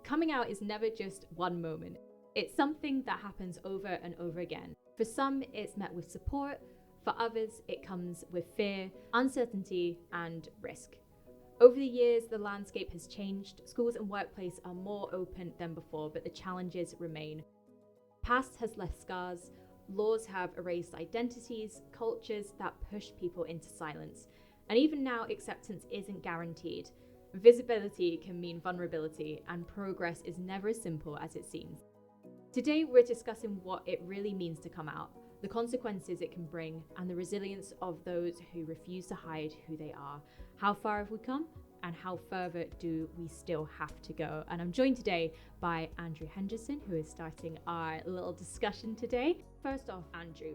Coming out is never just one moment. It's something that happens over and over again. For some, it's met with support. For others, it comes with fear, uncertainty, and risk. Over the years, the landscape has changed. Schools and workplace are more open than before, but the challenges remain. Past has left scars. Laws have erased identities, cultures that push people into silence. And even now, acceptance isn't guaranteed. Visibility can mean vulnerability, and progress is never as simple as it seems. Today, we're discussing what it really means to come out, the consequences it can bring, and the resilience of those who refuse to hide who they are. How far have we come, and how further do we still have to go? And I'm joined today by Andrew Henderson, who is starting our little discussion today. First off, Andrew,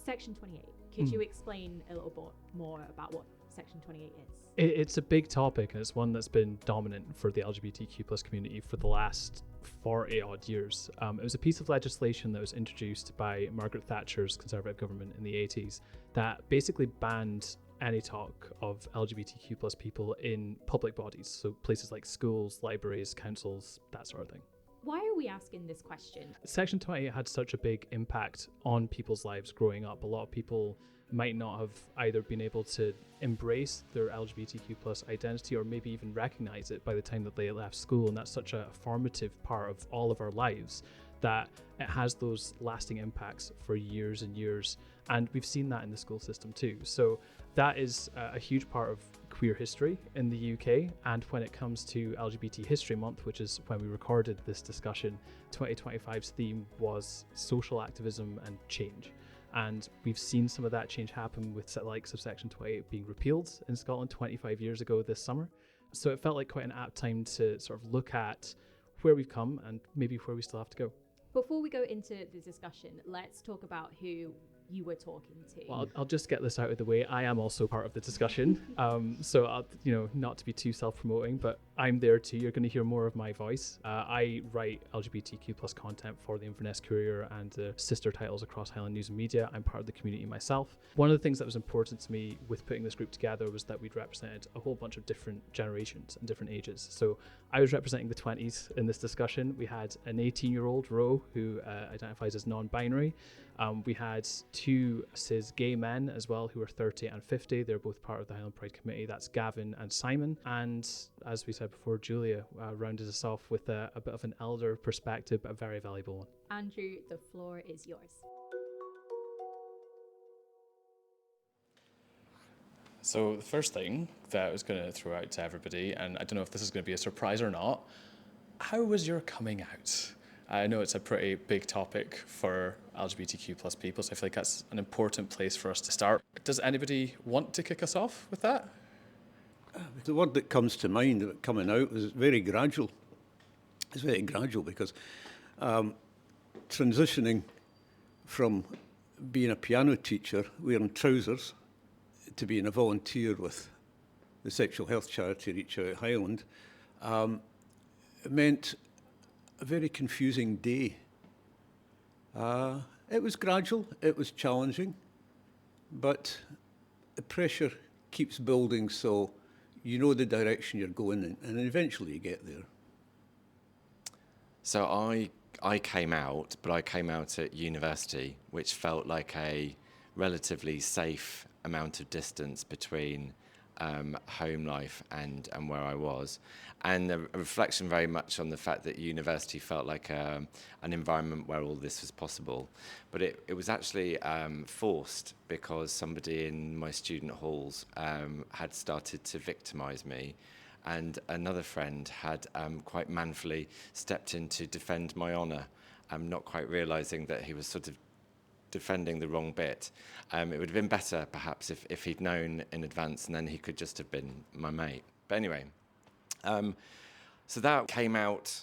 Section 28. Could you explain a little bit more about what Section 28 is? It's a big topic, and it's one that's been dominant for the LGBTQ plus community for the last 40 odd years. It was a piece of legislation that was introduced by Margaret Thatcher's Conservative government in the 80s that basically banned any talk of LGBTQ plus people in public bodies, so places like schools, libraries, councils, that sort of thing. Why are we asking this question? Section 28 had such a big impact on people's lives growing up. A lot of people might not have either been able to embrace their LGBTQ plus identity or maybe even recognize it by the time that they left school. And that's such a formative part of all of our lives that it has those lasting impacts for years and years. And we've seen that in the school system too. So that is a huge part of queer history in the UK. And when it comes to LGBT History Month, which is when we recorded this discussion, 2025's theme was social activism and change. And we've seen some of that change happen with the likes of Section 28 being repealed in Scotland 25 years ago this summer. So it felt like quite an apt time to sort of look at where we've come and maybe where we still have to go. Before we go into the discussion, let's talk about who you were talking to. Well, I'll just get this out of the way. I am also part of the discussion. So, not to be too self-promoting, but I'm there too. You're going to hear more of my voice. I write LGBTQ plus content for the Inverness Courier and the sister titles across Highland News and Media. I'm part of the community myself. One of the things that was important to me with putting this group together was that we'd represented a whole bunch of different generations and different ages. So I was representing the 20s in this discussion. We had an 18-year-old, Ro, who identifies as non-binary. We had two cis gay men as well who are 30 and 50. They're both part of the Highland Pride committee. That's Gavin and Simon. And as we said before, Julia rounded us off with a bit of an elder perspective, but a very valuable one. Andrew, the floor is yours. So the first thing that I was going to throw out to everybody, and I don't know if this is going to be a surprise or not, how was your coming out? I know it's a pretty big topic for LGBTQ plus people, so I feel like that's an important place for us to start. Does anybody want to kick us off with that? The word that comes to mind about coming out is very gradual. It's very gradual because transitioning from being a piano teacher wearing trousers to being a volunteer with the sexual health charity Reach Out Highland, it meant a very confusing day. It was gradual, it was challenging, but the pressure keeps building, so you know the direction you're going in, and eventually you get there. So I came out, but I came out at university, which felt like a relatively safe amount of distance between home life and where I was, and a reflection very much on the fact that university felt like an environment where all this was possible, but it was actually forced because somebody in my student halls had started to victimise me, and another friend had quite manfully stepped in to defend my honour, not quite realising that he was sort of defending the wrong bit. It would have been better, perhaps, if he'd known in advance, and then he could just have been my mate. But anyway, so that came out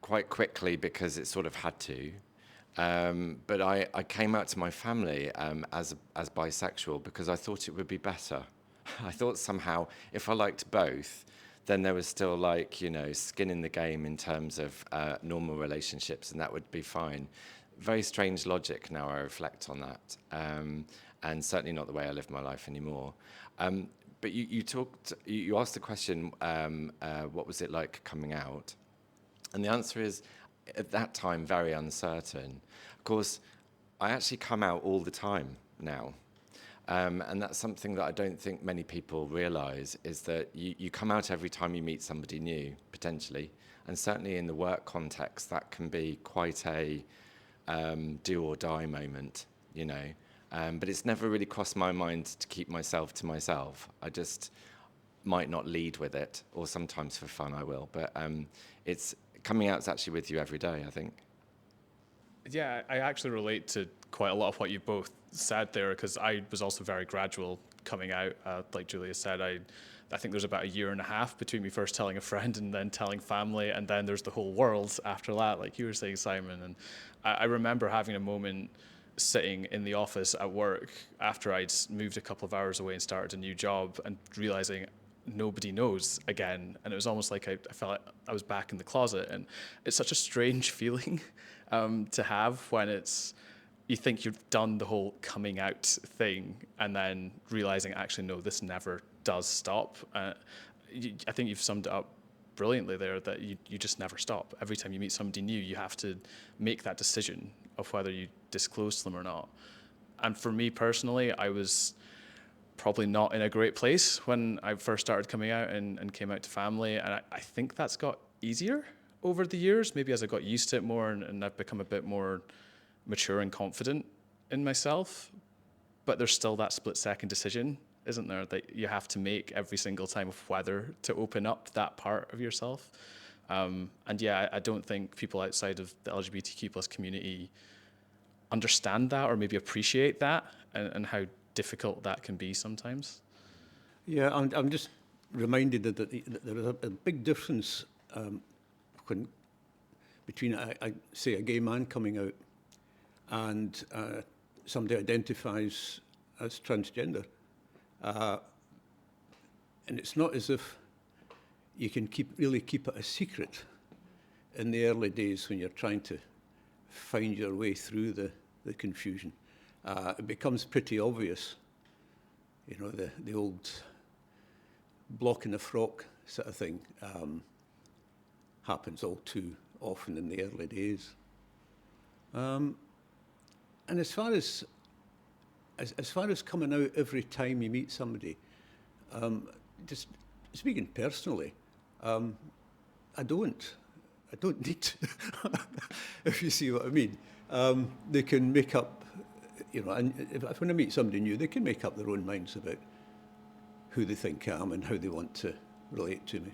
quite quickly because it sort of had to. But I came out to my family as bisexual because I thought it would be better. I thought somehow if I liked both, then there was still skin in the game in terms of normal relationships, and that would be fine. Very strange logic now I reflect on that, and certainly not the way I live my life anymore. But you asked the question, what was it like coming out? And the answer is, at that time, very uncertain. Of course, I actually come out all the time now. And that's something that I don't think many people realise, is that you come out every time you meet somebody new, potentially. And certainly in the work context, that can be quite a do or die moment, you know. But it's never really crossed my mind to keep myself to myself. I just might not lead with it, or sometimes for fun I will. But it's coming out's actually with you every day, I think. Yeah, I actually relate to quite a lot of what you both said there, because I was also very gradual coming out. Like Julia said, I think there's about a year and a half between me first telling a friend and then telling family, and then there's the whole world after that, like you were saying, Simon. And I remember having a moment sitting in the office at work after I'd moved a couple of hours away and started a new job, and realizing nobody knows again. And it was almost like I felt like I was back in the closet. And it's such a strange feeling to have when you think you've done the whole coming out thing, and then realizing actually no, this never does stop. I think you've summed it up brilliantly there, that you just never stop. Every time you meet somebody new, you have to make that decision of whether you disclose to them or not. And for me personally, I was probably not in a great place when I first started coming out and came out to family. And I think that's got easier over the years, maybe as I got used to it more and I've become a bit more mature and confident in myself. But there's still that split-second decision, isn't there, that you have to make every single time of whether to open up that part of yourself. And yeah, I don't think people outside of the LGBTQ plus community understand that or maybe appreciate that, and how difficult that can be sometimes. Yeah, I'm just reminded that there is a big difference between, I say, a gay man coming out and somebody identifies as transgender. And it's not as if you can really keep it a secret in the early days when you're trying to find your way through the confusion. It becomes pretty obvious, you know, the old block in the frock sort of thing happens all too often in the early days. And as far as coming out every time you meet somebody, just speaking personally, I don't need to, if you see what I mean. They can make up, you know, and if when I meet somebody new, they can make up their own minds about who they think I am and how they want to relate to me.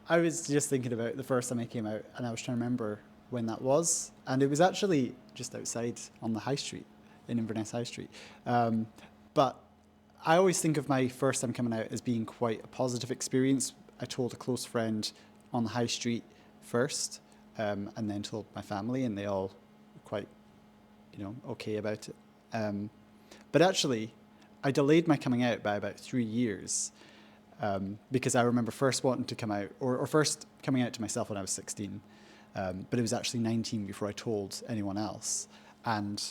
I was just thinking about the first time I came out, and I was trying to remember when that was, and it was actually just outside on the high street, in Inverness High Street. But I always think of my first time coming out as being quite a positive experience. I told a close friend on the high street first, and then told my family, and they all were quite, you know, okay about it. But actually, I delayed my coming out by about 3 years, because I remember first wanting to come out, or first coming out to myself when I was 16, but it was actually 19 before I told anyone else. And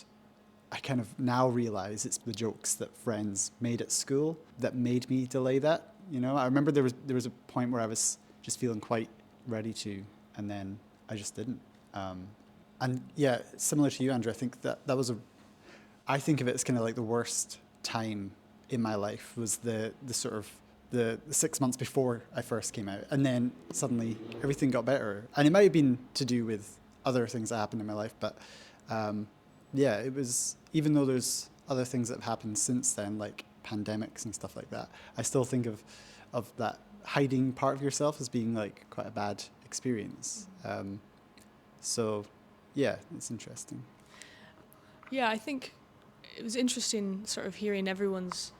I kind of now realise it's the jokes that friends made at school that made me delay that. You know, I remember there was a point where I was just feeling quite ready to, and then I just didn't. And yeah, similar to you, Andrew, I think that was I think of it as kind of like the worst time in my life was the sort of the 6 months before I first came out, and then suddenly everything got better. And it might have been to do with other things that happened in my life, but yeah, it was, even though there's other things that have happened since then, like pandemics and stuff like that, I still think of that hiding part of yourself as being like quite a bad experience. So yeah, it's interesting. Yeah, I think it was interesting sort of hearing everyone's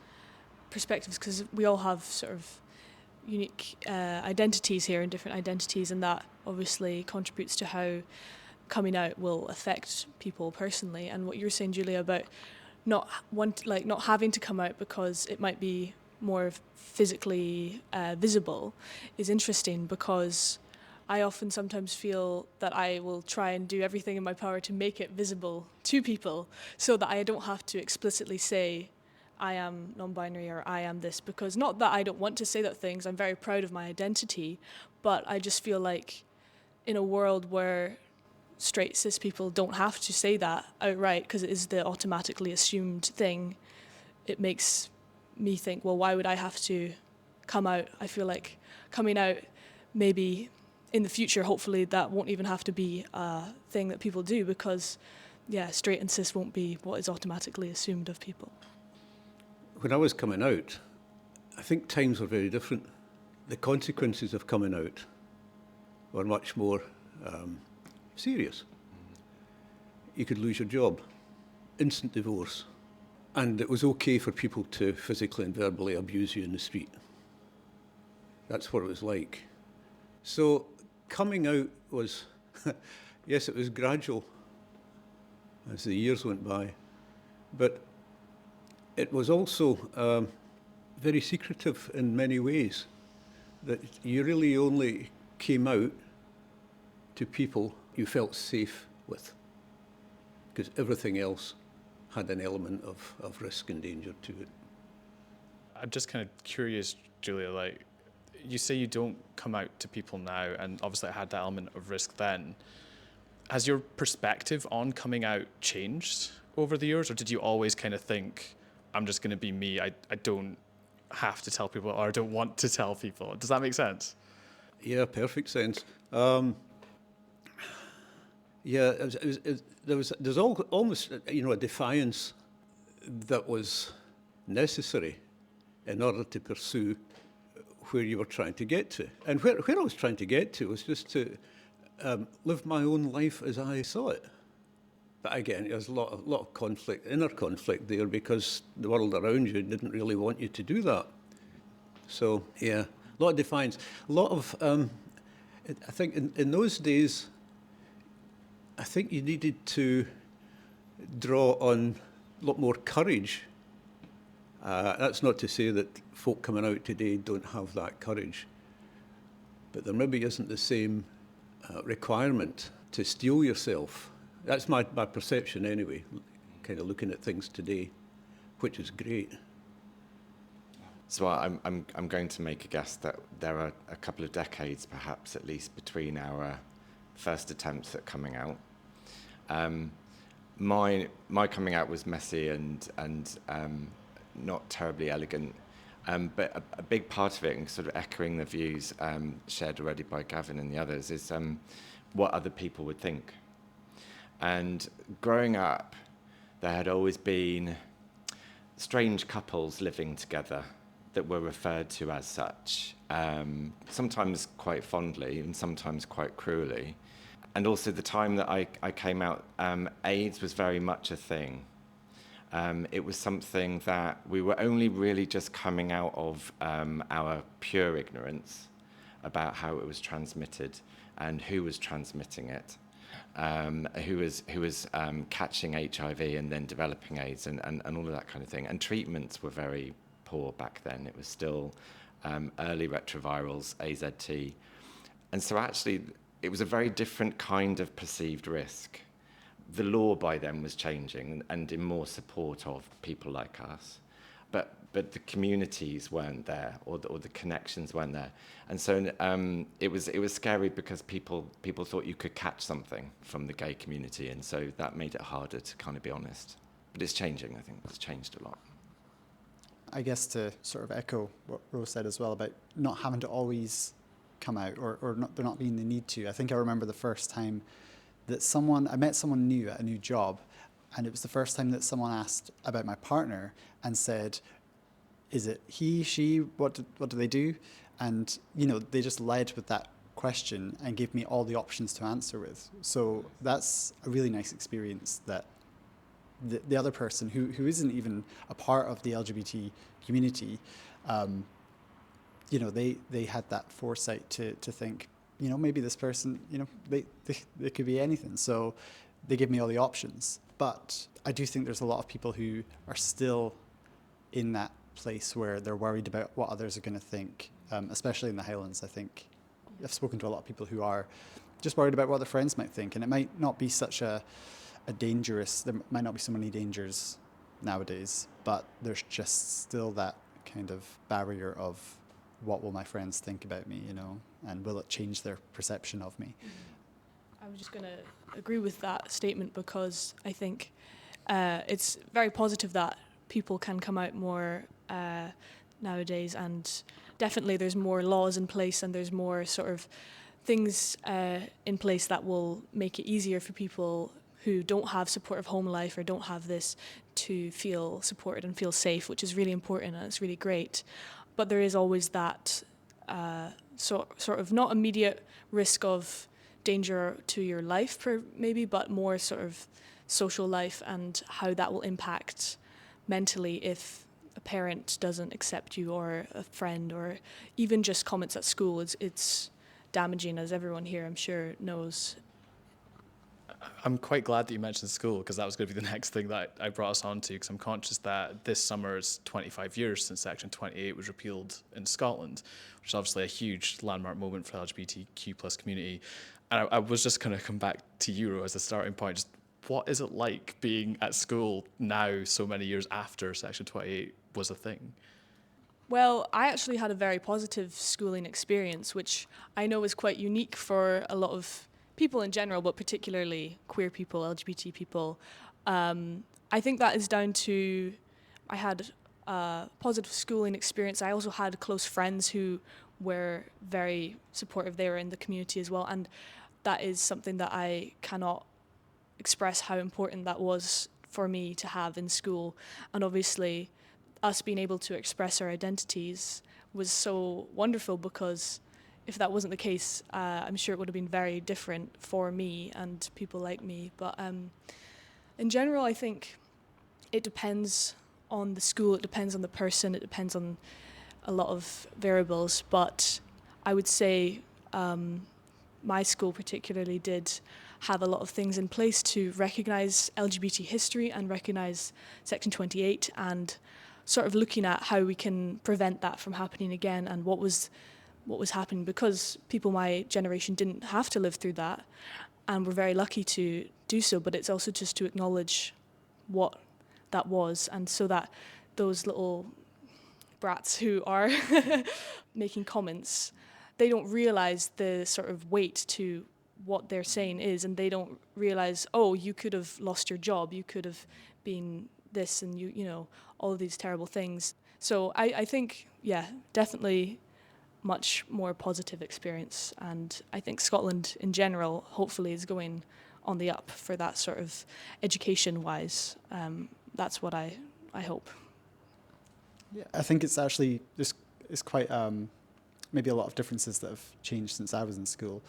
perspectives, because we all have sort of unique identities here and different identities, and that obviously contributes to how coming out will affect people personally. And what you were saying, Julia, about not having to come out because it might be more physically visible is interesting, because I often sometimes feel that I will try and do everything in my power to make it visible to people so that I don't have to explicitly say I am non-binary or I am this, because not that I don't want to say that things, I'm very proud of my identity, but I just feel like in a world where straight cis people don't have to say that outright because it is the automatically assumed thing, it makes me think, well, why would I have to come out? I feel like coming out, maybe in the future, hopefully that won't even have to be a thing that people do, because straight and cis won't be what is automatically assumed of people. When I was coming out, I think times were very different. The consequences of coming out were much more serious. You could lose your job, instant divorce, and it was okay for people to physically and verbally abuse you in the street. That's what it was like. So coming out was, yes, it was gradual as the years went by, but it was also very secretive in many ways, that you really only came out to people you felt safe with, because everything else had an element of risk and danger to it. I'm just kind of curious, Julia, like, you say you don't come out to people now, and obviously it had that element of risk then. Has your perspective on coming out changed over the years, or did you always kind of think, I'm just going to be me, I don't have to tell people, or I don't want to tell people? Does that make sense? Yeah, perfect sense. There's almost a defiance that was necessary in order to pursue where you were trying to get to. And where I was trying to get to was just to live my own life as I saw it. But again, there's a lot of conflict, inner conflict there, because the world around you didn't really want you to do that. So yeah, a lot of defiance, a lot of. I think in those days, I think you needed to draw on a lot more courage. That's not to say that folk coming out today don't have that courage, but there maybe isn't the same requirement to steel yourself. That's my perception anyway, kind of looking at things today, which is great. So I'm going to make a guess that there are a couple of decades, perhaps at least, between our first attempts at coming out. My coming out was messy and not terribly elegant, but a big part of it, and sort of echoing the views shared already by Gavin and the others, is what other people would think. And growing up, there had always been strange couples living together that were referred to as such, sometimes quite fondly and sometimes quite cruelly. And also the time that I came out, AIDS was very much a thing. It was something that we were only really just coming out of our pure ignorance about how it was transmitted and who was transmitting it, who was catching HIV and then developing AIDS and all of that kind of thing. And treatments were very poor back then. It was still early retrovirals, AZT. And so actually, it was a very different kind of perceived risk. The law by then was changing and in more support of people like us. But the communities weren't there, or the connections weren't there. And so it was scary because people thought you could catch something from the gay community, and so that made it harder to kind of be honest. But it's changing, I think. It's changed a lot. I guess to sort of echo what Rose said as well about not having to always come out or not, there not being the need to. I think I remember the first time that I met someone new at a new job, and it was the first time that someone asked about my partner and said, is it he, she, what do they do? And, they just led with that question and gave me all the options to answer with. So that's a really nice experience that the other person who isn't even a part of the LGBT community, they had that foresight to think, maybe this person, they could be anything. So they give me all the options. But I do think there's a lot of people who are still in that place where they're worried about what others are going to think, especially in the Highlands. I think I've spoken to a lot of people who are just worried about what their friends might think, and it might not be such a dangerous, there might not be so many dangers nowadays, but there's just still that kind of barrier of what will my friends think about me, you know, and will it change their perception of me? I was just going to agree with that statement, because I think it's very positive that people can come out more nowadays, and definitely there's more laws in place and there's more sort of things in place that will make it easier for people who don't have supportive home life or don't have this to feel supported and feel safe, which is really important and it's really great. But there is always that sort of not immediate risk of danger to your life maybe, but more sort of social life and how that will impact mentally if a parent doesn't accept you, or a friend, or even just comments at school. It's damaging, as everyone here I'm sure knows. I'm quite glad that you mentioned school, because that was going to be the next thing that I brought us on to, because I'm conscious that this summer is 25 years since Section 28 was repealed in Scotland, which is obviously a huge landmark moment for the LGBTQ plus community. And I was just going to come back to Euro as a starting point. Just what is it like being at school now, so many years after Section 28 was a thing? Well, I actually had a very positive schooling experience, which I know is quite unique for a lot of people in general, but particularly queer people, LGBT people. I think that is down to I had a positive schooling experience. I also had close friends who were very supportive. They were in the community as well, and that is something that I cannot express how important that was for me to have in school. And obviously, us being able to express our identities was so wonderful, because if that wasn't the case, I'm sure it would have been very different for me and people like me. But in general, I think it depends on the school, it depends on the person, it depends on a lot of variables. But I would say my school particularly did have a lot of things in place to recognise LGBT history and recognise Section 28, and sort of looking at how we can prevent that from happening again, and what was happening, because people my generation didn't have to live through that, and we're very lucky to do so. But it's also just to acknowledge what that was, and so that those little brats who are making comments, they don't realise the sort of weight to what they're saying is, and they don't realise, oh, you could have lost your job, you could have been this, and you know, all of these terrible things. So I think, yeah, definitely much more positive experience, and I think Scotland in general hopefully is going on the up for that sort of education-wise. That's what I hope. Yeah, I think it's actually it's quite maybe a lot of differences that have changed since I was in school.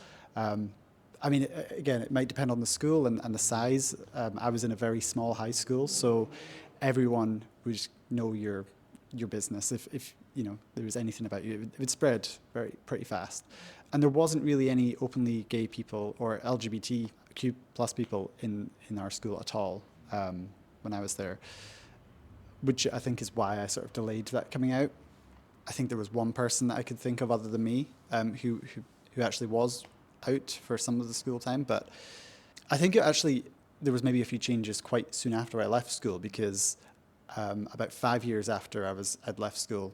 I mean, again, it might depend on the school and the size. I was in a very small high school, so everyone would know your business. If you know there was anything about you, it would spread pretty fast. And there wasn't really any openly gay people or LGBTQ plus people in our school at all when I was there, which I think is why I sort of delayed that coming out. I think there was one person that I could think of other than me who actually was out for some of the school time, but I think there was maybe a few changes quite soon after I left school, because about 5 years after I'd left school,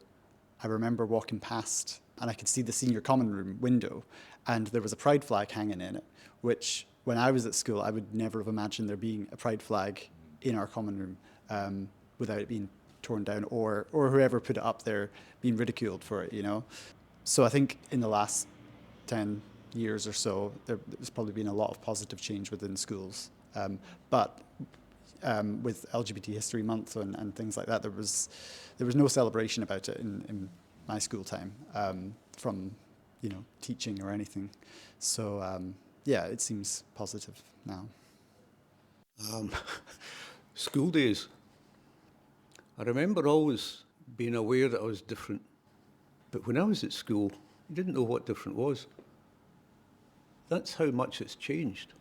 I remember walking past and I could see the senior common room window, and there was a pride flag hanging in it, which when I was at school I would never have imagined there being a pride flag in our common room without it being torn down, or whoever put it up there being ridiculed for it, you know. So I think in the last 10 years or so, there's probably been a lot of positive change within schools. But with LGBT History Month and things like that, there was no celebration about it in my school time from teaching or anything. So yeah, it seems positive now. School days. I remember always being aware that I was different. But when I was at school, I didn't know what different was. That's how much it's changed.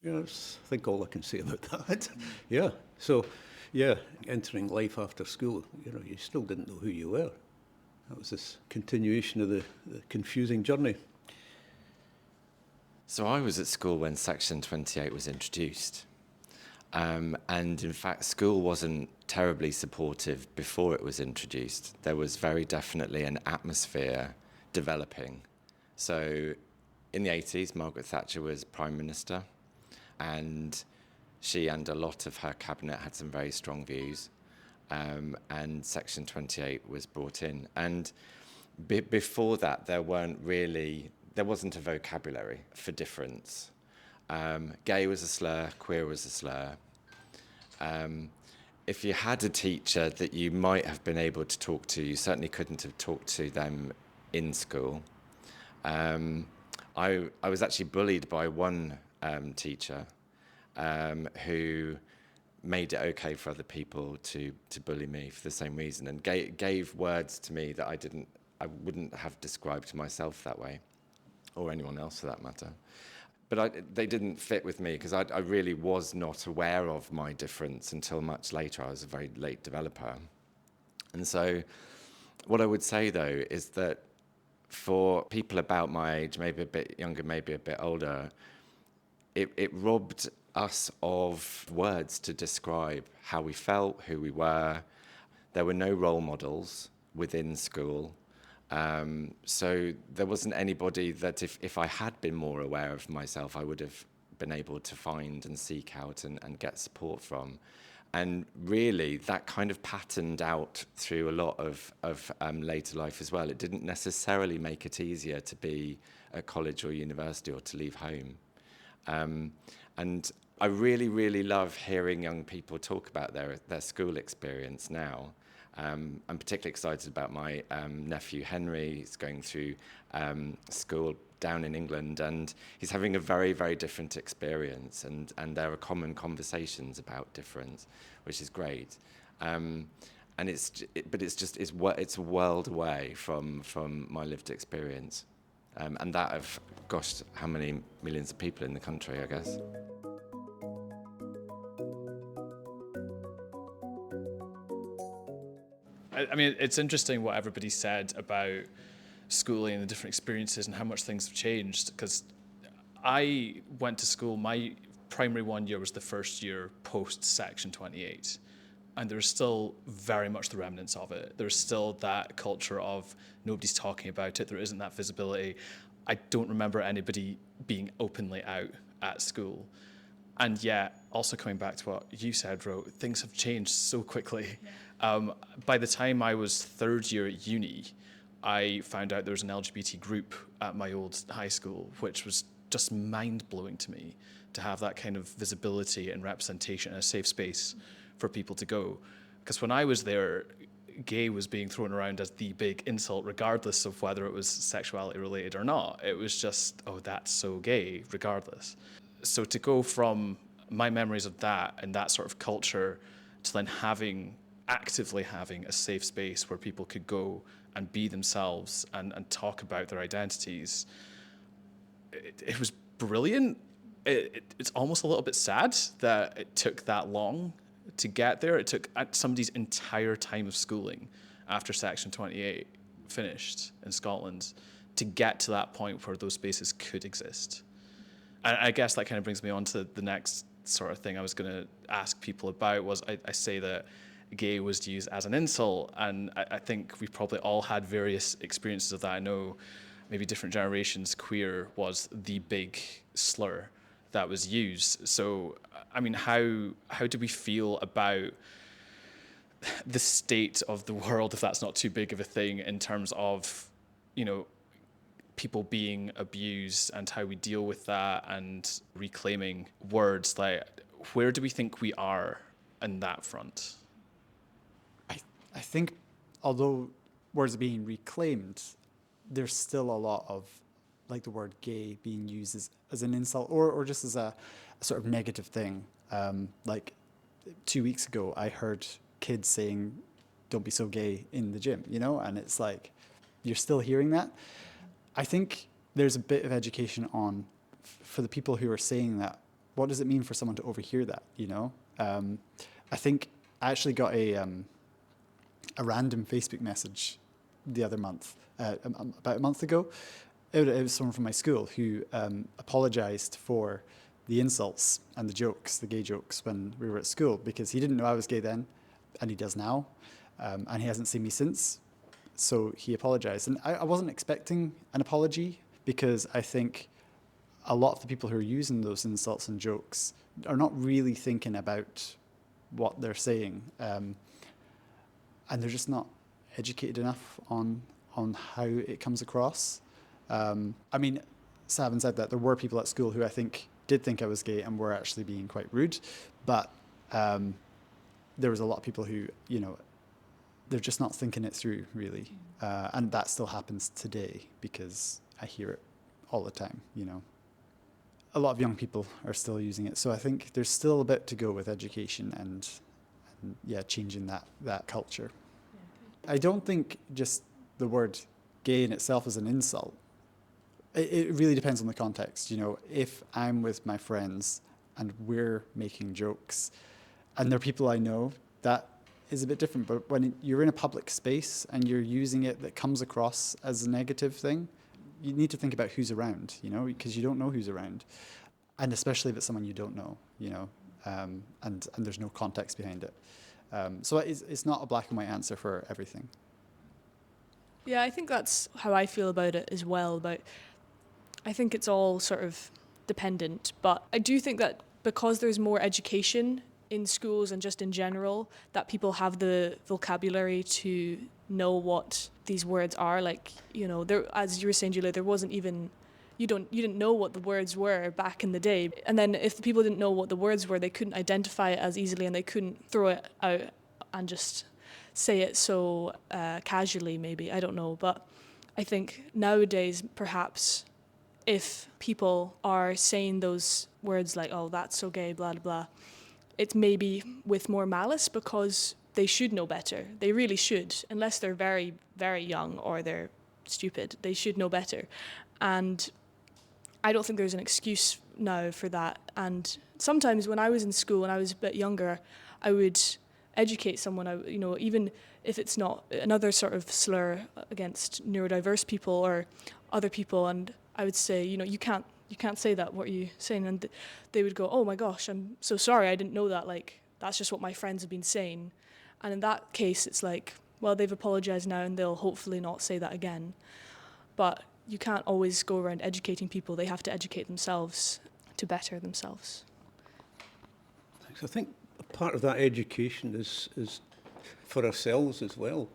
That's, I think, all I can say about that. Yeah. So, yeah, entering life after school, you still didn't know who you were. That was this continuation of the confusing journey. So I was at school when Section 28 was introduced. And in fact, school wasn't terribly supportive before it was introduced. There was very definitely an atmosphere developing. So in the 80s, Margaret Thatcher was Prime Minister, and she and a lot of her cabinet had some very strong views, and Section 28 was brought in. And before that, there wasn't a vocabulary for difference. Gay was a slur, queer was a slur. If you had a teacher that you might have been able to talk to, you certainly couldn't have talked to them in school. I was actually bullied by one teacher who made it okay for other people to bully me for the same reason, and gave words to me that I wouldn't have described to myself that way, or anyone else for that matter. But they didn't fit with me because I really was not aware of my difference until much later. I was a very late developer. And so what I would say, though, is that for people about my age, maybe a bit younger, maybe a bit older, it robbed us of words to describe how we felt, who we were. There were no role models within school. So there wasn't anybody that if I had been more aware of myself, I would have been able to find and seek out and get support from. And really, that kind of patterned out through a lot of later life as well. It didn't necessarily make it easier to be at college or university or to leave home. And I really, really love hearing young people talk about their school experience now. I'm particularly excited about my nephew Henry. He's going through school down in England, and he's having a very, very different experience, and there are common conversations about difference, which is great. And it's a world away from my lived experience, and that of, gosh, how many millions of people in the country, I guess. I mean, it's interesting what everybody said about schooling and the different experiences and how much things have changed, because I went to school, my primary 1 year was the first year post Section 28, and there's still very much the remnants of it. There's still that culture of nobody's talking about it, there isn't that visibility. I don't remember anybody being openly out at school. And yet, also coming back to what you said, Ro, things have changed so quickly. Yeah. By the time I was third year at uni, I found out there was an LGBT group at my old high school, which was just mind-blowing to me, to have that kind of visibility and representation and a safe space for people to go. Because when I was there, gay was being thrown around as the big insult, regardless of whether it was sexuality related or not. It was just, oh, that's so gay, regardless. So to go from my memories of that and that sort of culture to then actively having a safe space where people could go and be themselves and talk about their identities, it was brilliant. It's almost a little bit sad that it took that long to get there. It took somebody's entire time of schooling after Section 28 finished in Scotland to get to that point where those spaces could exist. And I guess that kind of brings me on to the next sort of thing I was going to ask people about was I say that gay was used as an insult, and I think we've probably all had various experiences of that. I know maybe different generations, queer was the big slur that was used. So, I mean, how do we feel about the state of the world, if that's not too big of a thing, in terms of, you know, people being abused and how we deal with that and reclaiming words? Like, where do we think we are in that front? I think although words are being reclaimed, there's still a lot of, like, the word gay being used as an insult or just as a sort of negative thing. Like 2 weeks ago, I heard kids saying, "Don't be so gay" in the gym, you know? And it's like, you're still hearing that. I think there's a bit of education on, for the people who are saying that, what does it mean for someone to overhear that, you know? I think I actually got a random Facebook message the other month, about a month ago. It was someone from my school who apologized for the insults and the jokes, the gay jokes, when we were at school, because he didn't know I was gay then, and he does now, and he hasn't seen me since. So he apologized. And I wasn't expecting an apology, because I think a lot of the people who are using those insults and jokes are not really thinking about what they're saying. And they're just not educated enough on how it comes across. I mean, having said that, there were people at school who I think did think I was gay and were actually being quite rude. But there was a lot of people who, you know, they're just not thinking it through, really. And that still happens today, because I hear it all the time, you know. A lot of young people are still using it. So I think there's still a bit to go with education and changing that culture. I don't think just the word gay in itself is an insult. It really depends on the context. You know, if I'm with my friends and we're making jokes and they're people I know, that is a bit different. But when you're in a public space and you're using it that comes across as a negative thing, you need to think about who's around, you know, because you don't know who's around. And especially if it's someone you don't know, you know, and there's no context behind it. So it's not a black and white answer for everything. Yeah, I think that's how I feel about it as well. But I think it's all sort of dependent. But I do think that because there's more education in schools and just in general, that people have the vocabulary to know what these words are. Like, you know, there, as you were saying, Julia, there wasn't even, you didn't know what the words were back in the day. And then if the people didn't know what the words were, they couldn't identify it as easily, and they couldn't throw it out and just say it so casually, maybe. I don't know. But I think nowadays, perhaps, if people are saying those words like, oh, that's so gay, blah, blah, blah, it's maybe with more malice, because they should know better. They really should, unless they're very, very young or they're stupid. They should know better. And I don't think there's an excuse now for that. And sometimes when I was in school and I was a bit younger, I would educate someone, you know, even if it's not another sort of slur against neurodiverse people or other people, and I would say, you know, you can't say that, what are you saying? And they would go, oh my gosh, I'm so sorry, I didn't know that, like, that's just what my friends have been saying. And in that case, it's like, well, they've apologized now and they'll hopefully not say that again. But you can't always go around educating people. They have to educate themselves to better themselves. I think part of that education is for ourselves as well.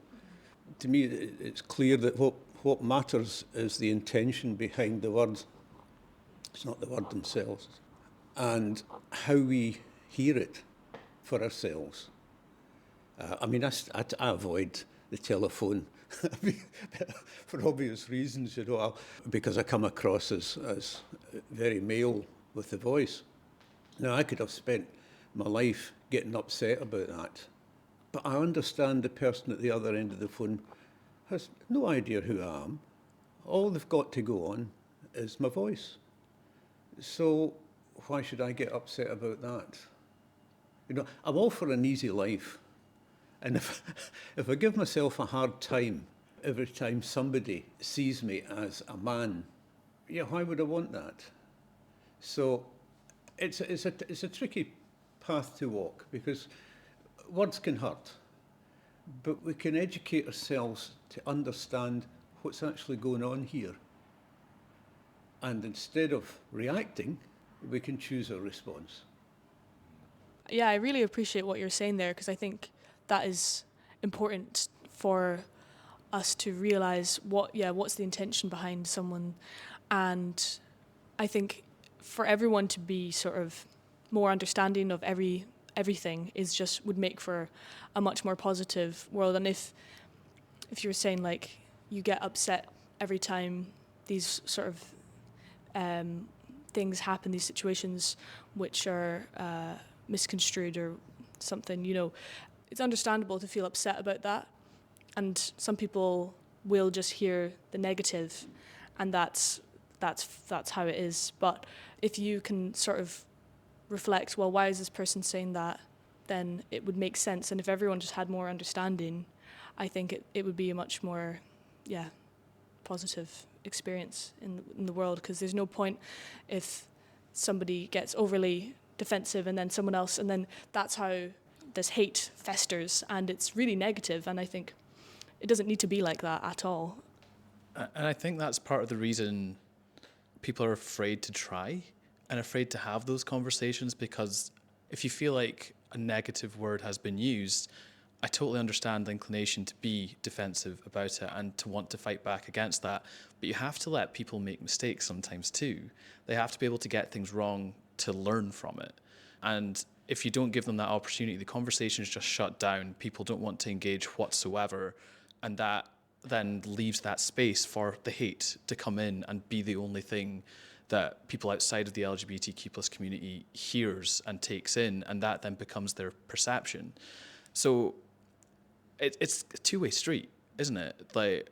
To me, it's clear that what matters is the intention behind the words. It's not the word themselves. And how we hear it for ourselves. I mean, I avoid the telephone for obvious reasons, you know, because I come across as very male with the voice. Now, I could have spent my life getting upset about that, but I understand the person at the other end of the phone has no idea who I am. All they've got to go on is my voice. So why should I get upset about that? You know, I'm all for an easy life. And if I give myself a hard time every time somebody sees me as a man, yeah, why would I want that? So it's a tricky path to walk, because words can hurt, but we can educate ourselves to understand what's actually going on here. And instead of reacting, we can choose a response. Yeah, I really appreciate what you're saying there, because I think that is important for us to realize what's the intention behind someone. And I think for everyone to be sort of more understanding of everything would make for a much more positive world. And if you're saying, like, you get upset every time these sort of things happen, these situations which are misconstrued or something, you know, it's understandable to feel upset about that. And some people will just hear the negative, and that's how it is. But if you can sort of reflect, well, why is this person saying that, then it would make sense. And if everyone just had more understanding, I think it would be a much more, positive experience in the world, because there's no point if somebody gets overly defensive and then someone else, and then that's how this hate festers, and it's really negative, and I think it doesn't need to be like that at all. And I think that's part of the reason people are afraid to try and afraid to have those conversations, because if you feel like a negative word has been used, I totally understand the inclination to be defensive about it and to want to fight back against that. But you have to let people make mistakes sometimes too. They have to be able to get things wrong to learn from it. And if you don't give them that opportunity, the conversation is just shut down. People don't want to engage whatsoever. And that then leaves that space for the hate to come in and be the only thing that people outside of the LGBTQ plus community hears and takes in, and that then becomes their perception. So it's a two-way street, isn't it? Like,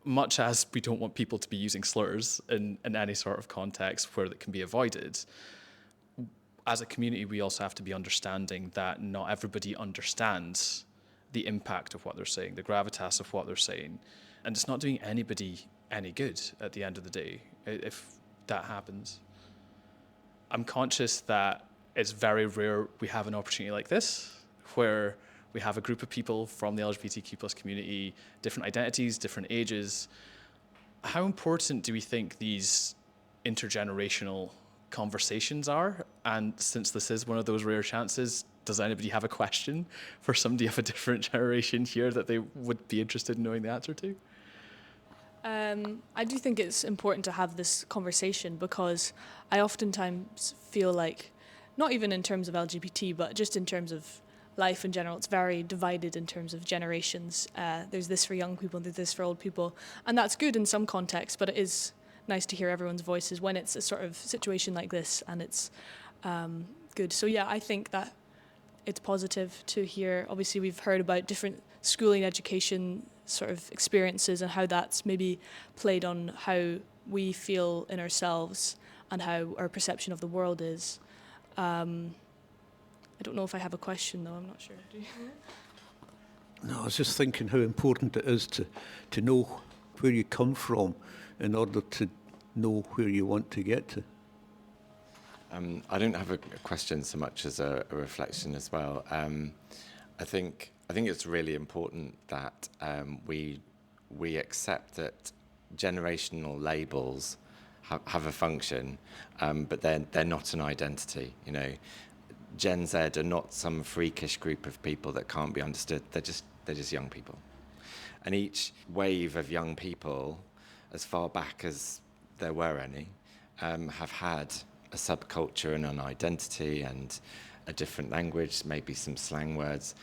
much as we don't want people to be using slurs in any sort of context where that can be avoided, as a community, we also have to be understanding that not everybody understands the impact of what they're saying, the gravitas of what they're saying. And it's not doing anybody any good at the end of the day, if that happens. I'm conscious that it's very rare we have an opportunity like this, where we have a group of people from the LGBTQ plus community, different identities, different ages. How important do we think these intergenerational conversations are? And since this is one of those rare chances, does anybody have a question for somebody of a different generation here that they would be interested in knowing the answer to? I do think it's important to have this conversation, because I oftentimes feel like, not even in terms of LGBT, but just in terms of life in general, it's very divided in terms of generations. There's this for young people, there's this for old people, and that's good in some contexts, but it is nice to hear everyone's voices when it's a sort of situation like this, and it's good. So yeah, I think that it's positive to hear. Obviously, we've heard about different schooling education sort of experiences and how that's maybe played on how we feel in ourselves and how our perception of the world is. I don't know if I have a question, though. I'm not sure. Do you? No, I was just thinking how important it is to know where you come from in order to know where you want to get to. I don't have a question so much as a reflection as well. I think it's really important that we accept that generational labels have a function, but they're not an identity. You know, Gen Z are not some freakish group of people that can't be understood. They're just young people, and each wave of young people, as far back as there were any, have had a subculture and an identity and a different language, maybe some slang words.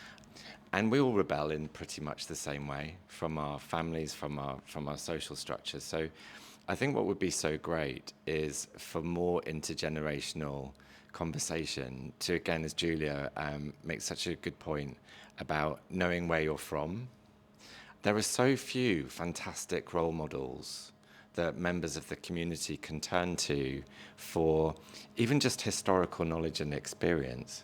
And we all rebel in pretty much the same way from our families, from our social structures. So I think what would be so great is for more intergenerational conversation to, again, as Julia makes such a good point about knowing where you're from. There are so few fantastic role models that members of the community can turn to for even just historical knowledge and experience,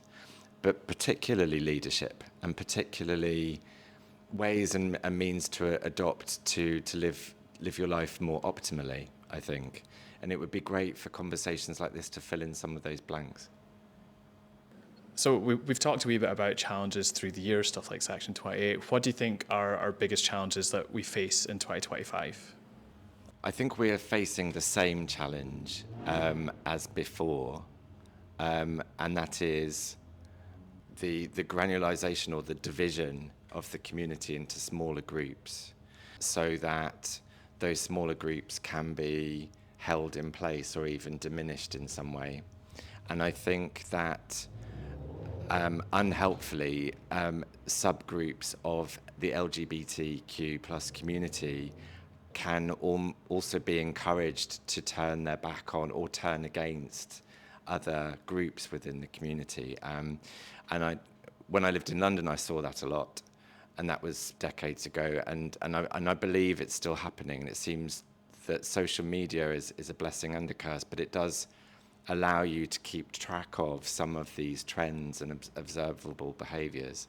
but particularly leadership and particularly ways and means to adopt to live your life more optimally, I think. And it would be great for conversations like this to fill in some of those blanks. So we've talked a wee bit about challenges through the year, stuff like Section 28. What do you think are our biggest challenges that we face in 2025? I think we are facing the same challenge as before, and that is the granularization or the division of the community into smaller groups, so that those smaller groups can be held in place or even diminished in some way. And I think that unhelpfully, subgroups of the LGBTQ plus community can also be encouraged to turn their back on or turn against other groups within the community. And when I lived in London, I saw that a lot, and that was decades ago. And I believe it's still happening. And it seems that social media is a blessing and a curse, but it does allow you to keep track of some of these trends and observable behaviours.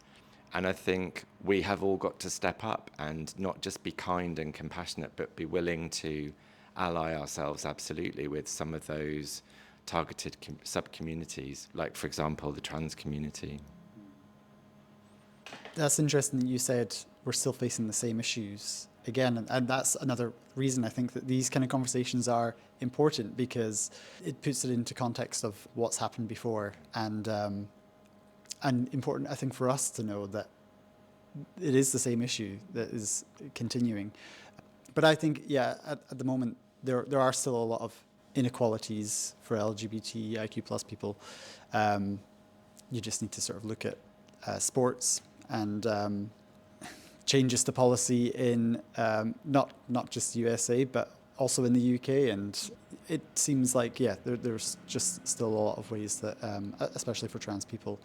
And I think we have all got to step up and not just be kind and compassionate, but be willing to ally ourselves absolutely with some of those targeted sub-communities, like, for example, the trans community. That's interesting that you said we're still facing the same issues again, and that's another reason I think that these kind of conversations are important, because it puts it into context of what's happened before, and important, I think, for us to know that it is the same issue that is continuing. But I think, yeah, at the moment, there are still a lot of inequalities for LGBTIQ plus people. You just need to sort of look at sports and changes to policy in not just the USA, but also in the UK. And it seems like, yeah, there's just still a lot of ways that, especially for trans people,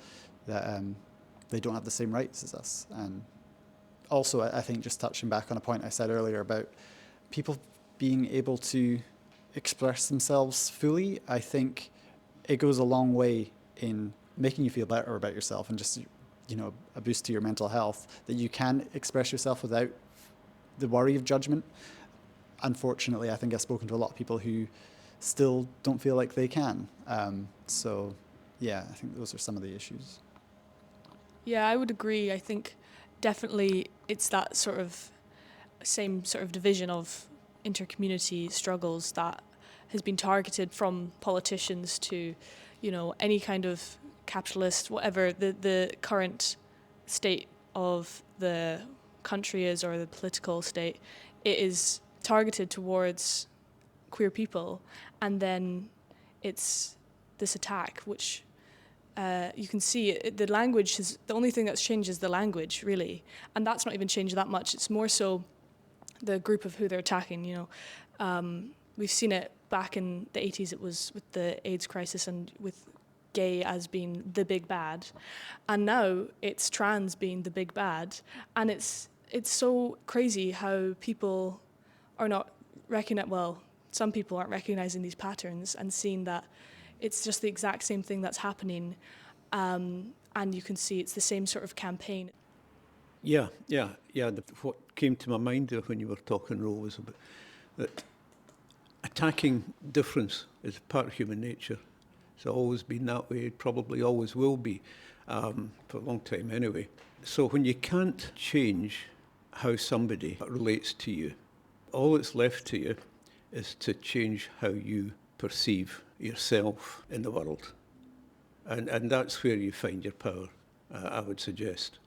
that they don't have the same rights as us. And also, I think, just touching back on a point I said earlier about people being able to express themselves fully, I think it goes a long way in making you feel better about yourself, and just, you know, a boost to your mental health, that you can express yourself without the worry of judgment. Unfortunately, I think I've spoken to a lot of people who still don't feel like they can. So, yeah, I think those are some of the issues. Yeah, I would agree. I think definitely it's that sort of same sort of division of inter-community struggles that has been targeted from politicians to, you know, any kind of capitalist, whatever the current state of the country is, or the political state. It is targeted towards queer people, and then it's this attack, which you can see the language is the only thing that's changed is the language, really, and that's not even changed that much. It's more so the group of who they're attacking. You know, we've seen it back in the 80s. It was with the AIDS crisis and with gay as being the big bad, and now it's trans being the big bad, and it's so crazy how people are not some people aren't recognizing these patterns and seeing that it's just the exact same thing that's happening, and you can see it's the same sort of campaign. Yeah. What came to my mind there when you were talking, Ro, was about that attacking difference is part of human nature. It's always been that way. It probably always will be, for a long time anyway. So when you can't change how somebody relates to you, all that's left to you is to change how you perceive yourself in the world. And that's where you find your power, I would suggest.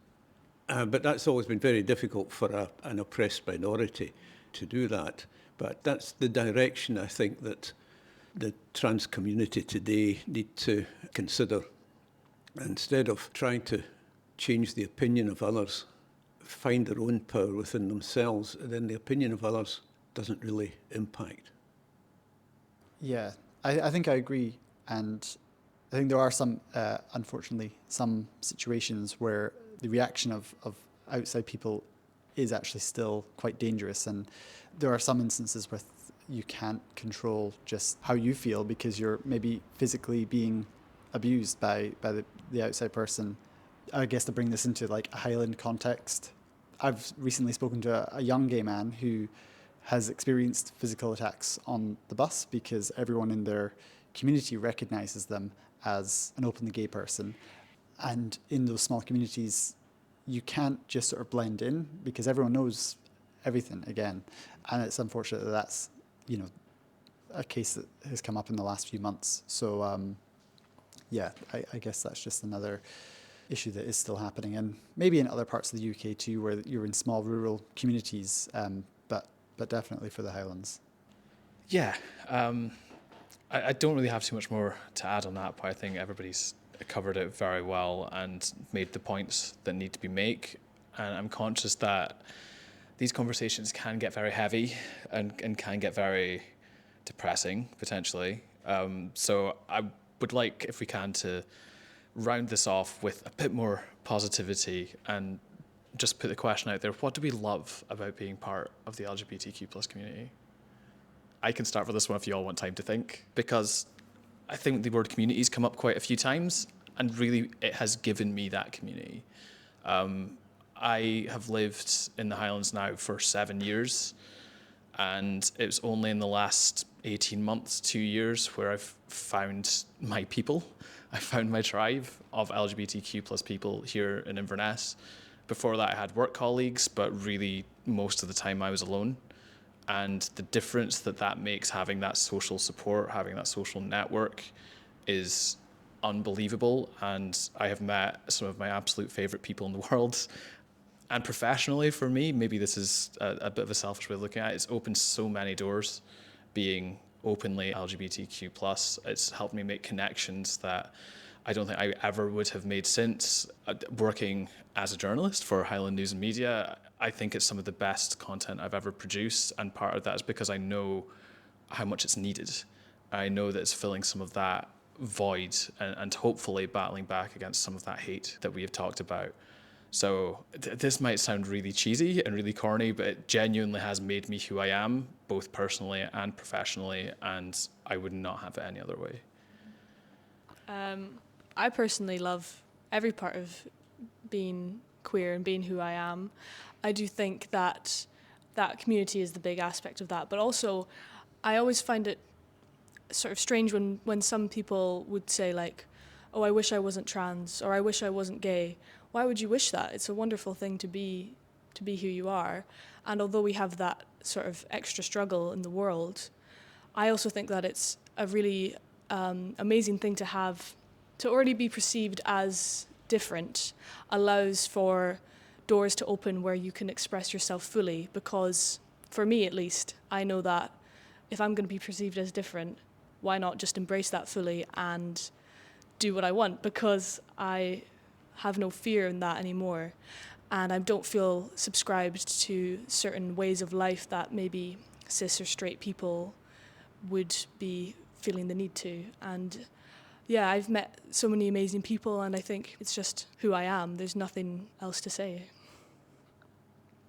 But that's always been very difficult for an oppressed minority to do that. But that's the direction I think that the trans community today need to consider. Instead of trying to change the opinion of others, find their own power within themselves, and then the opinion of others doesn't really impact. Yeah, I think I agree. And I think there are some, unfortunately, some situations where the reaction of outside people is actually still quite dangerous. And there are some instances where you can't control just how you feel because you're maybe physically being abused by the outside person. I guess to bring this into like a Highland context, I've recently spoken to a young gay man who has experienced physical attacks on the bus because everyone in their community recognizes them as an openly gay person. And in those small communities, you can't just sort of blend in because everyone knows everything again. And it's unfortunate that that's, you know, a case that has come up in the last few months. So, yeah, I guess that's just another issue that is still happening. And maybe in other parts of the UK too, where you're in small rural communities, but definitely for the Highlands. Yeah, I don't really have too much more to add on that, but I think everybody's covered it very well and made the points that need to be made. And I'm conscious that these conversations can get very heavy and can get very depressing, potentially. So I would like, if we can, to round this off with a bit more positivity and just put the question out there, what do we love about being part of the LGBTQ plus community? I can start with this one if you all want time to think, because I think the word community's come up quite a few times, and really it has given me that community. I have lived in the Highlands now for 7 years, and it was only in the last 18 months, 2 years, where I've found my people. I found my tribe of LGBTQ plus people here in Inverness. Before that, I had work colleagues, but really most of the time I was alone. And the difference that makes, having that social support, having that social network, is unbelievable. And I have met some of my absolute favorite people in the world. And professionally, for me, maybe this is a bit of a selfish way of looking at it, it's opened so many doors being openly LGBTQ plus. It's helped me make connections that I don't think I ever would have made since. Working as a journalist for Highland News and Media, I think it's some of the best content I've ever produced, and part of that is because I know how much it's needed. I know that it's filling some of that void and hopefully battling back against some of that hate that we have talked about. So this might sound really cheesy and really corny, but it genuinely has made me who I am, both personally and professionally, and I would not have it any other way. I personally love every part of being queer and being who I am. I do think that that community is the big aspect of that, but also I always find it sort of strange when some people would say like, oh, I wish I wasn't trans, or I wish I wasn't gay. Why would you wish that? It's a wonderful thing to be who you are. And although we have that sort of extra struggle in the world, I also think that it's a really amazing thing to have, to already be perceived as different allows for doors to open where you can express yourself fully, because for me at least, I know that if I'm going to be perceived as different, why not just embrace that fully and do what I want, because I have no fear in that anymore, and I don't feel subscribed to certain ways of life that maybe cis or straight people would be feeling the need to. And yeah, I've met so many amazing people, and I think it's just who I am. There's nothing else to say.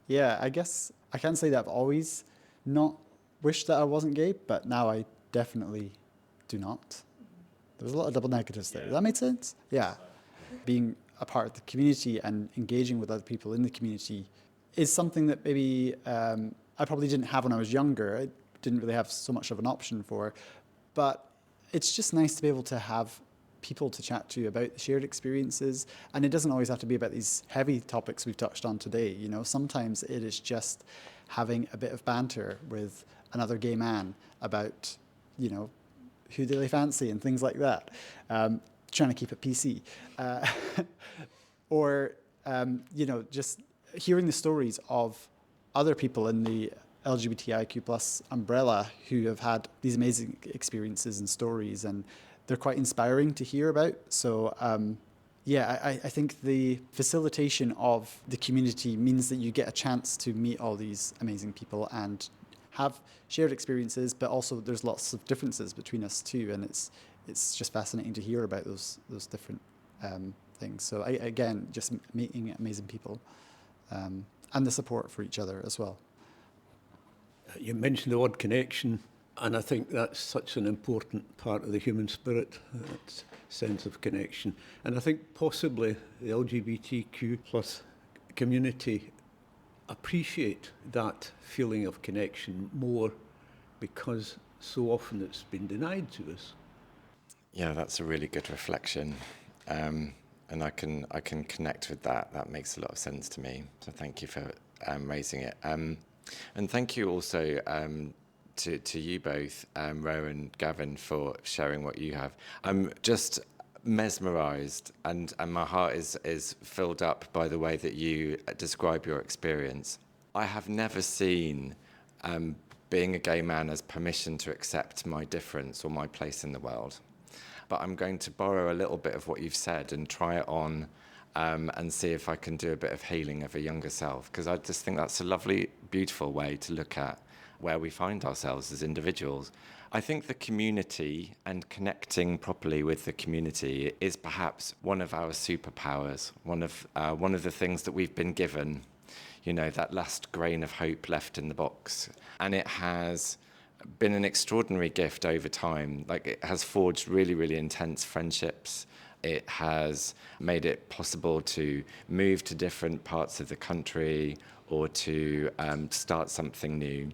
Yeah, I guess I can't say that I've always not wished that I wasn't gay, but now I definitely do not. There's a lot of double negatives there. Does that make sense? Yeah. Being a part of the community and engaging with other people in the community is something that maybe I probably didn't have when I was younger. I didn't really have so much of an option for. But it's just nice to be able to have people to chat to about the shared experiences. And it doesn't always have to be about these heavy topics we've touched on today. You know, sometimes it is just having a bit of banter with another gay man about, you know, who do they fancy and things like that. Trying to keep it PC. Or, you know, just hearing the stories of other people in the LGBTIQ plus umbrella who have had these amazing experiences and stories, and they're quite inspiring to hear about. So, yeah, I think the facilitation of the community means that you get a chance to meet all these amazing people and have shared experiences, but also there's lots of differences between us too, and it's just fascinating to hear about those different things. So again, just meeting amazing people and the support for each other as well. You mentioned the word connection, and I think that's such an important part of the human spirit, that sense of connection. And I think possibly the LGBTQ plus community appreciate that feeling of connection more because so often it's been denied to us. Yeah, that's a really good reflection, and I can connect with that. That makes a lot of sense to me. So thank you for raising it, and thank you also to you both, Ro and Gavin, for sharing what you have. I'm just mesmerised, and my heart is filled up by the way that you describe your experience. I have never seen being a gay man as permission to accept my difference or my place in the world. But I'm going to borrow a little bit of what you've said and try it on and see if I can do a bit of healing of a younger self, because I just think that's a lovely, beautiful way to look at where we find ourselves as individuals. I think the community and connecting properly with the community is perhaps one of our superpowers, one of the things that we've been given, you know, that last grain of hope left in the box. And it has been an extraordinary gift over time. Like, it has forged really, really intense friendships. It has made it possible to move to different parts of the country or to start something new.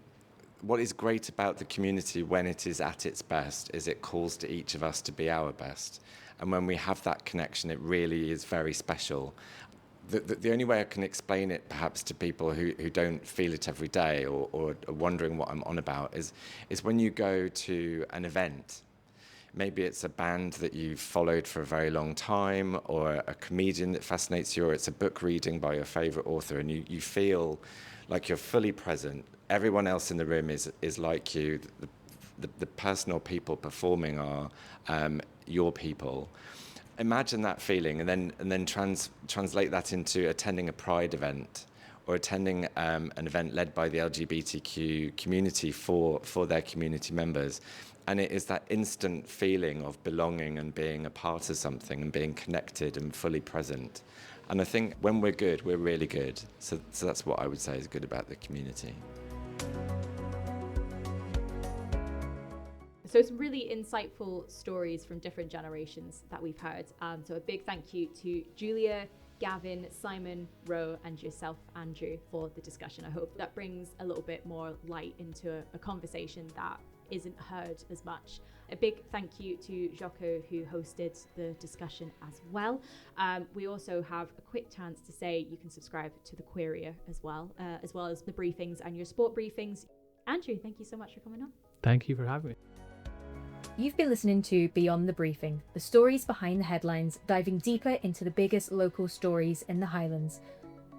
what is great about the community when it is at its best is it calls to each of us to be our best. And when we have that connection, it really is very special. The only way I can explain it perhaps to people who don't feel it every day or are wondering what I'm on about is when you go to an event. Maybe it's a band that you've followed for a very long time, or a comedian that fascinates you, or it's a book reading by your favourite author, and you feel like you're fully present. Everyone else in the room is like you. The person or people performing are your people. Imagine that feeling, and then translate that into attending a Pride event, or attending an event led by the LGBTQ community for their community members. And it is that instant feeling of belonging and being a part of something and being connected and fully present. And I think when we're good, we're really good. So that's what I would say is good about the community. So some really insightful stories from different generations that we've heard. So a big thank you to Julia, Gavin, Simon, Ro, and yourself, Andrew, for the discussion. I hope that brings a little bit more light into a conversation that isn't heard as much. A big thank you to Jocko, who hosted the discussion as well. We also have a quick chance to say you can subscribe to the Queerier as well as the briefings and your sport briefings. Andrew, thank you so much for coming on. Thank you for having me. You've been listening to Beyond the Briefing, the stories behind the headlines, diving deeper into the biggest local stories in the Highlands.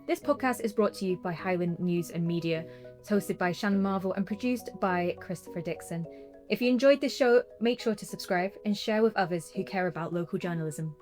This podcast is brought to you by Highland News and Media. It's hosted by Shannon Marvel and produced by Christopher Dixon. If you enjoyed this show, make sure to subscribe and share with others who care about local journalism.